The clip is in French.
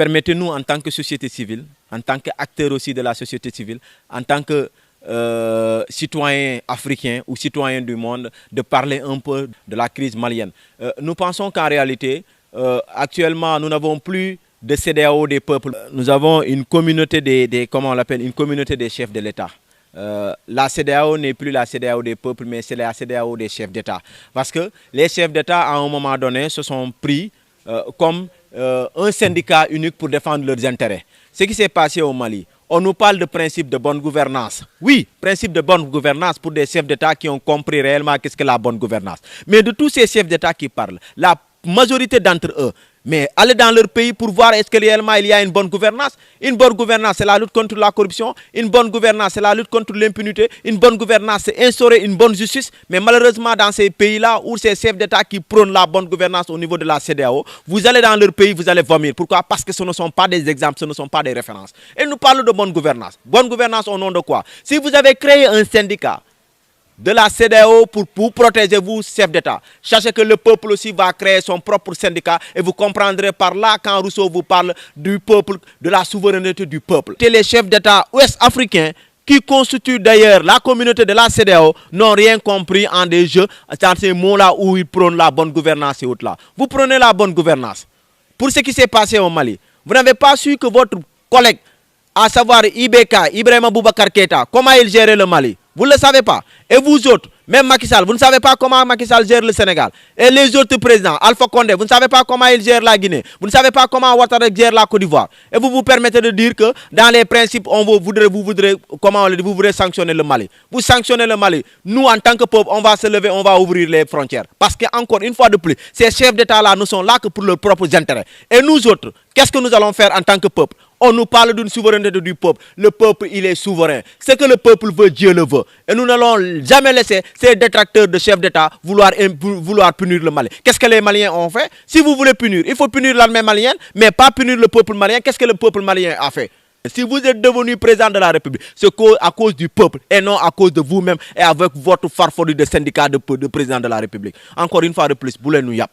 permettez-nous en tant que société civile, en tant qu'acteur aussi de la société civile, en tant que citoyens africains ou citoyens du monde, de parler un peu de la crise malienne. Nous pensons qu'en réalité, actuellement, nous n'avons plus de CEDEAO des peuples. Nous avons une communauté comment on l'appelle, une communauté des chefs de l'État. La CEDEAO n'est plus la CEDEAO des peuples, mais c'est la CEDEAO des chefs d'État. Parce que les chefs d'État, à un moment donné, se sont pris comme un syndicat unique pour défendre leurs intérêts. Ce qui s'est passé au Mali, on nous parle de principe de bonne gouvernance. Oui, principe de bonne gouvernance pour des chefs d'État qui ont compris réellement qu'est-ce que la bonne gouvernance. Mais de tous ces chefs d'État qui parlent, la majorité d'entre eux, mais allez dans leur pays pour voir est-ce que réellement il y a une bonne gouvernance. Une bonne gouvernance, c'est la lutte contre la corruption. Une bonne gouvernance, c'est la lutte contre l'impunité. Une bonne gouvernance, c'est instaurer une bonne justice. Mais malheureusement, dans ces pays-là, où ces chefs d'État qui prônent la bonne gouvernance au niveau de la CEDEAO, vous allez dans leur pays, vous allez vomir. Pourquoi? Parce que ce ne sont pas des exemples, ce ne sont pas des références. Et nous parlons de bonne gouvernance. Bonne gouvernance au nom de quoi? Si vous avez créé un syndicat de la CEDEAO pour protéger vous, chef d'État. Sachez que le peuple aussi va créer son propre syndicat et vous comprendrez par là quand Rousseau vous parle du peuple, de la souveraineté du peuple. Et les chefs d'État ouest-africains qui constituent d'ailleurs la communauté de la CEDEAO n'ont rien compris en des jeux, dans ces mots-là où ils prônent la bonne gouvernance et autres là. Vous prenez la bonne gouvernance. Pour ce qui s'est passé au Mali, vous n'avez pas su que votre collègue, à savoir IBK, Ibrahima Boubacar Keïta, comment il gérait le Mali. Vous ne le savez pas. Et vous autres, même Macky Sall, vous ne savez pas comment Macky Sall gère le Sénégal. Et les autres présidents, Alpha Condé, vous ne savez pas comment il gère la Guinée. Vous ne savez pas comment Ouattara gère la Côte d'Ivoire. Et vous vous permettez de dire que dans les principes, vous voudrez sanctionner le Mali. Vous sanctionnez le Mali. Nous, en tant que peuple, on va se lever, on va ouvrir les frontières. Parce qu'encore une fois de plus, ces chefs d'État-là ne sont là que pour leurs propres intérêts. Et nous autres, qu'est-ce que nous allons faire en tant que peuple? On nous parle d'une souveraineté du peuple. Le peuple, il est souverain. Ce que le peuple veut, Dieu le veut. Et nous n'allons jamais laisser ces détracteurs de chefs d'État vouloir punir le Mali. Qu'est-ce que les Maliens ont fait? Si vous voulez punir, il faut punir l'armée malienne, mais pas punir le peuple malien. Qu'est-ce que le peuple malien a fait? Si vous êtes devenu président de la République, c'est à cause du peuple et non à cause de vous-même et avec votre farfelu de syndicat de président de la République. Encore une fois de plus, boulez nous yap.